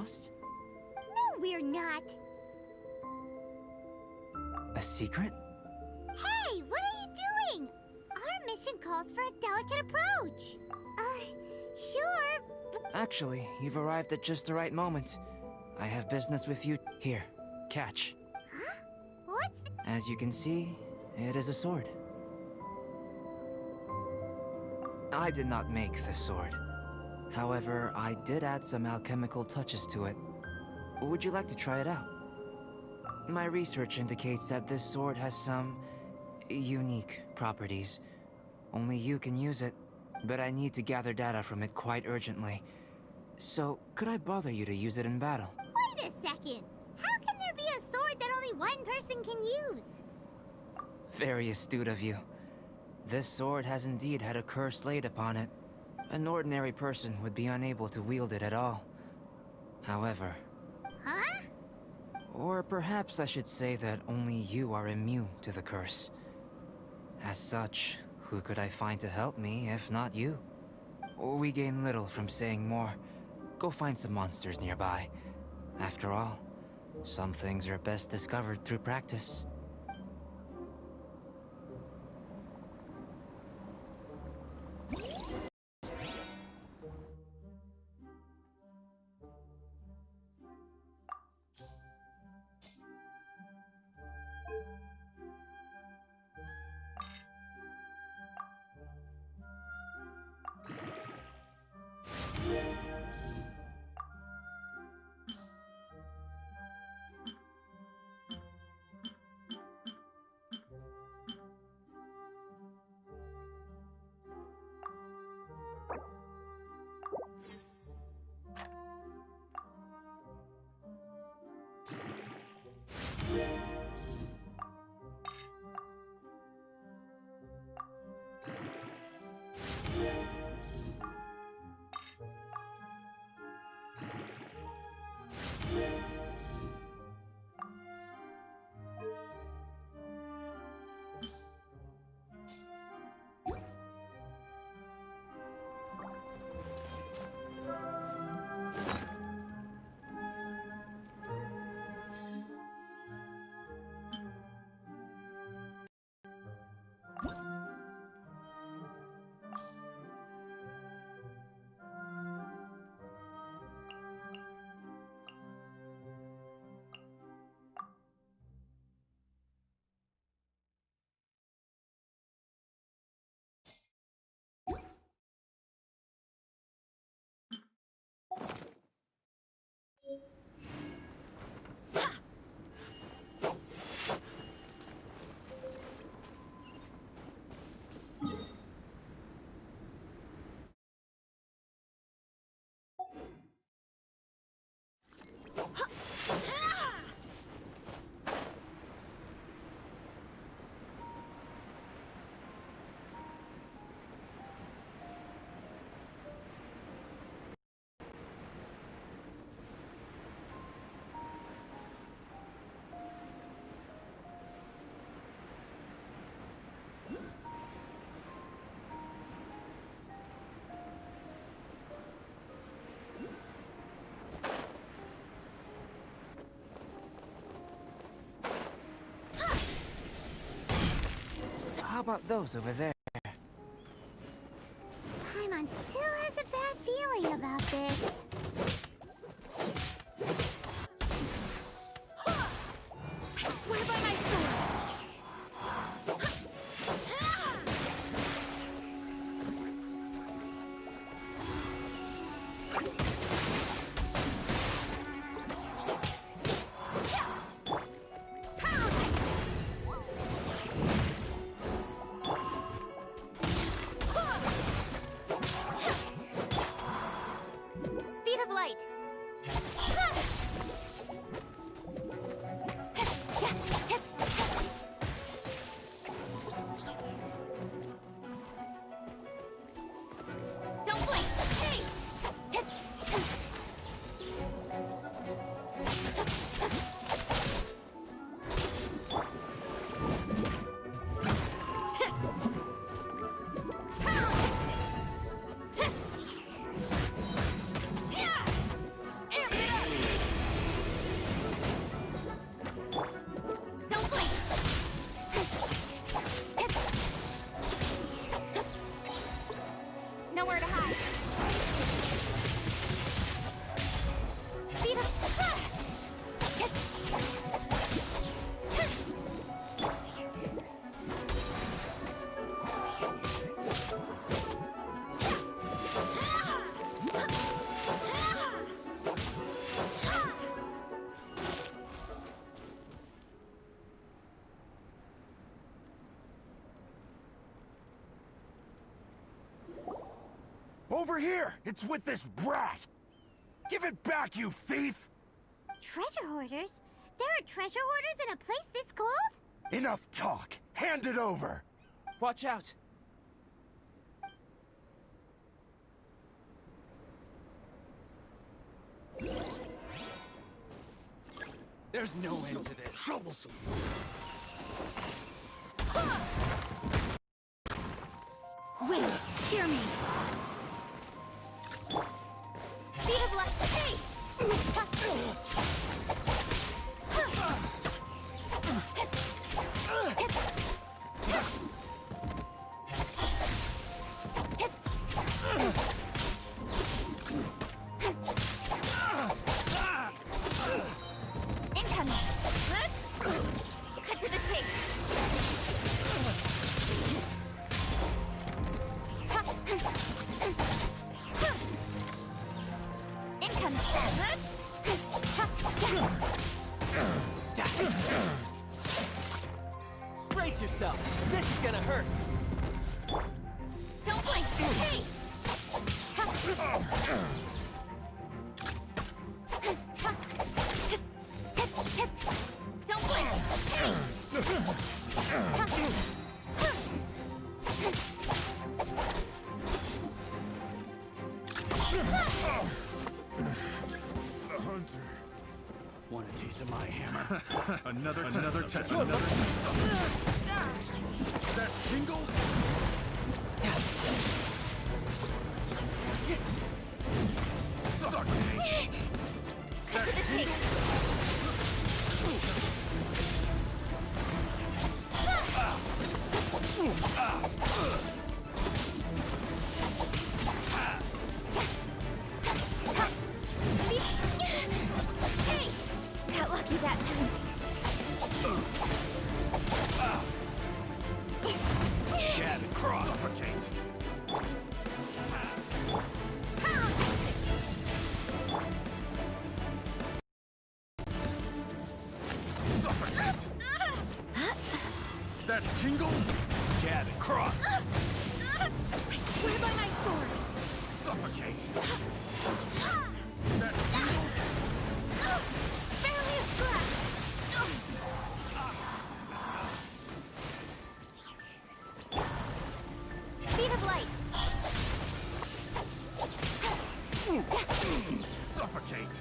lost? No, we're not. A secret? Hey, what are you doing? Our mission calls for a delicate approach. Sure, but... Actually, you've arrived at just the right moment. I have business with you. Here, catch. Huh? What's the... As you can see, it is a sword. I did not make the sword. However, I did add some alchemical touches to it. Would you like to try it out? My research indicates that this sword has some unique properties. Only you can use it, but I need to gather data from it quite urgently. So, could I bother you to use it in battle? Wait a second! How can there be a sword that only one person can use? Very astute of you. This sword has indeed had a curse laid upon it. An ordinary person would be unable to wield it at all. However... Huh? Or perhaps I should say that only you are immune to the curse. As such, who could I find to help me if not you? We gain little from saying more. Go find some monsters nearby. After all, some things are best discovered through practice. How about those over there? Paimon still has a bad feeling about this. I swear by my sword! Speed of light. Over here! It's with this brat! Give it back, you thief! Treasure hoarders? There are treasure hoarders in a place this cold? Enough talk! Hand it over! Watch out! There's no end to this. Troublesome! Wait, hear me. Speed of light. Hey! Incoming. Cut to the chase. Incoming. Brace yourself! This is gonna hurt! Don't blink. Hey! Don't blink. Hey! The hunter. Want a taste of my hammer? Another test. That tingle? Suck me! Cut to the chase. Hey! Got lucky that time. Jab and cross. Suffocate! Suffocate! That tingle? Jab and cross! I swear by my sword. Suffocate! That tingle? Barely a scratch. Speed of light. Suffocate!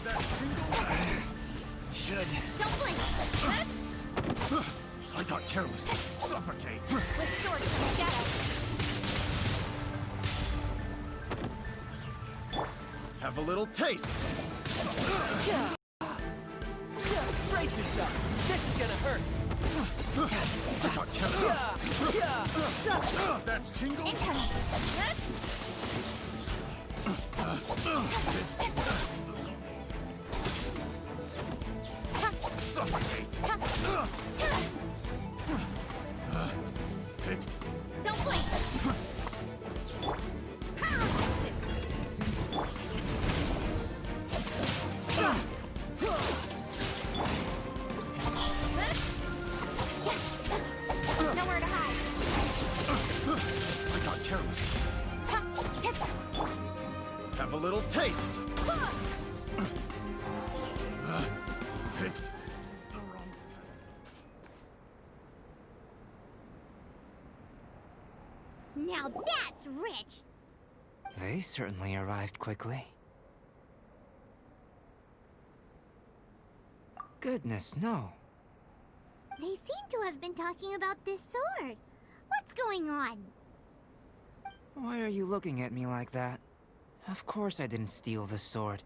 That tingle? Should. Don't blink. I got careless. Suffocate! With sword in the shadow. Have a little taste. Brace yourself! This is gonna hurt! I got careless. That tingle? Incoming. Suffocate! Picked. Don't blink. Nowhere to hide. I got careless. Have a little taste. Picked. The wrong time. Now that's rich! They certainly arrived quickly. Goodness, no. They seem to have been talking about this sword. What's going on? Why are you looking at me like that? Of course I didn't steal this sword.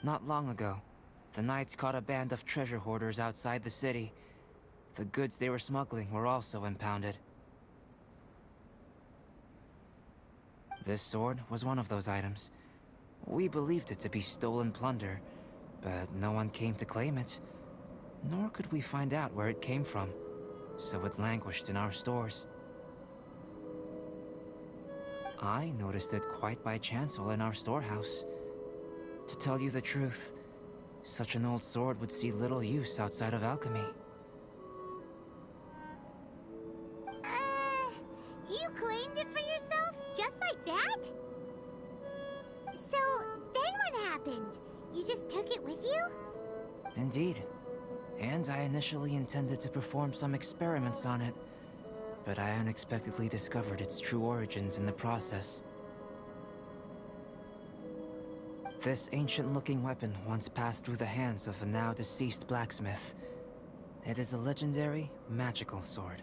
Not long ago, the Knights caught a band of treasure hoarders outside the city. The goods they were smuggling were also impounded. This sword was one of those items. We believed it to be stolen plunder, but no one came to claim it. Nor could we find out where it came from, so it languished in our stores. I noticed it quite by chance while in our storehouse. To tell you the truth, such an old sword would see little use outside of alchemy. and I initially intended to perform some experiments on it, but I unexpectedly discovered its true origins in the process. This ancient-looking weapon once passed through the hands of a now-deceased blacksmith. It is a legendary, magical sword.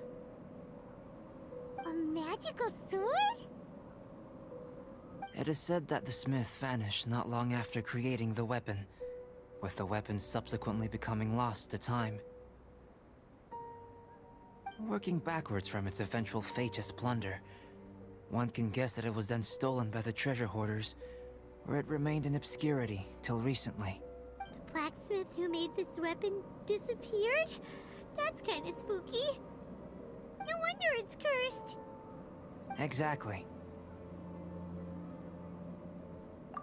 A magical sword? It is said that the smith vanished not long after creating the weapon, with the weapon subsequently becoming lost to time. Working backwards from its eventual fate as plunder, one can guess that it was then stolen by the treasure hoarders, where it remained in obscurity till recently. The blacksmith who made this weapon disappeared? That's kinda spooky. No wonder it's cursed. Exactly.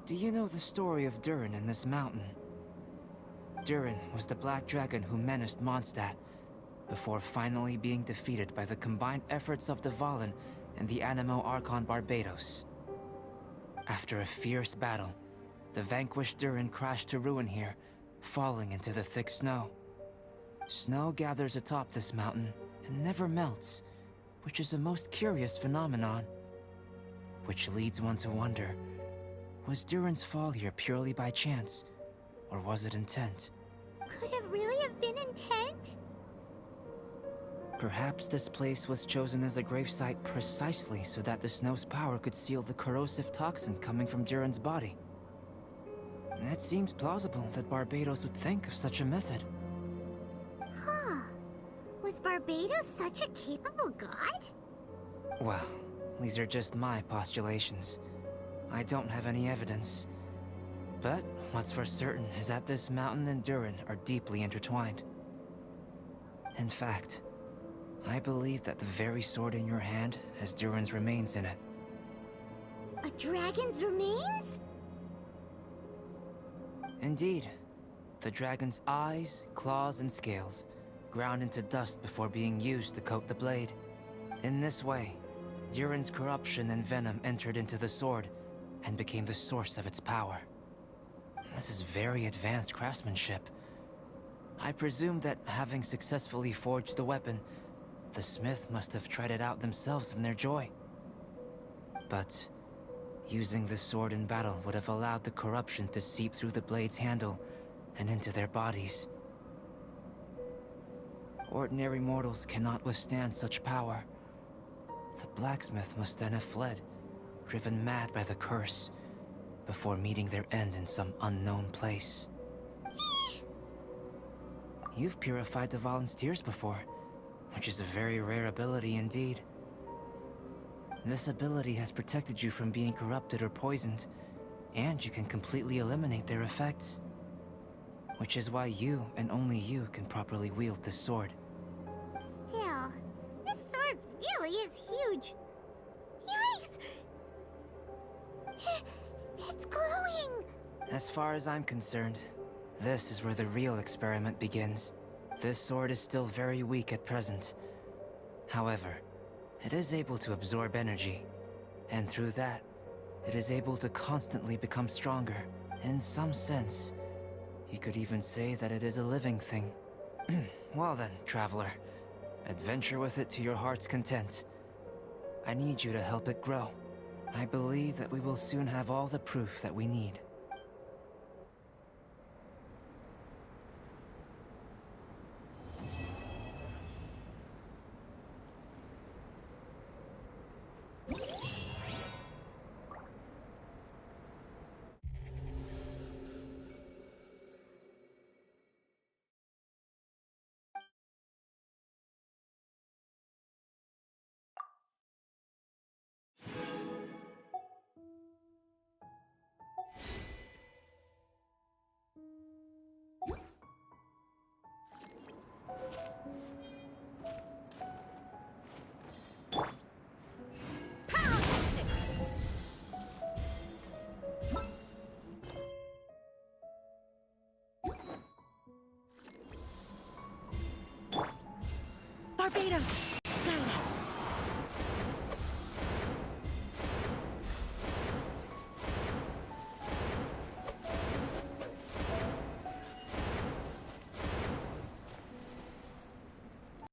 Do you know the story of Durin in this mountain? Durin was the black dragon who menaced Mondstadt, before finally being defeated by the combined efforts of Dvalin and the Animo Archon Barbados. After a fierce battle, the vanquished Durin crashed to ruin here, falling into the thick snow. Snow gathers atop this mountain and never melts, which is a most curious phenomenon. Which leads one to wonder, was Durin's fall here purely by chance, or was it intent? Could it really have been intent? Perhaps this place was chosen as a gravesite precisely so that the snow's power could seal the corrosive toxin coming from Durin's body. It seems plausible that Barbados would think of such a method. Huh. Was Barbados such a capable god? Well, these are just my postulations. I don't have any evidence. But what's for certain is that this mountain and Durin are deeply intertwined. In fact, I believe that the very sword in your hand has Durin's remains in it. A dragon's remains? Indeed. The dragon's eyes, claws, and scales ground into dust before being used to coat the blade. In this way, Durin's corruption and venom entered into the sword and became the source of its power. This is very advanced craftsmanship. I presume that having successfully forged the weapon, the smith must have tried it out themselves in their joy. But using the sword in battle would have allowed the corruption to seep through the blade's handle and into their bodies. Ordinary mortals cannot withstand such power. The blacksmith must then have fled, driven mad by the curse, before meeting their end in some unknown place. You've purified Dvalin's tears before, which is a very rare ability indeed. This ability has protected you from being corrupted or poisoned, and you can completely eliminate their effects. Which is why you, and only you, can properly wield this sword. Still, this sword really is huge. Yikes! It's glowing! As far as I'm concerned, this is where the real experiment begins. This sword is still very weak at present. However, it is able to absorb energy, and through that, it is able to constantly become stronger. In some sense, you could even say that it is a living thing. Well then, traveler, adventure with it to your heart's content. I need you to help it grow. I believe that we will soon have all the proof that we need. Barbados!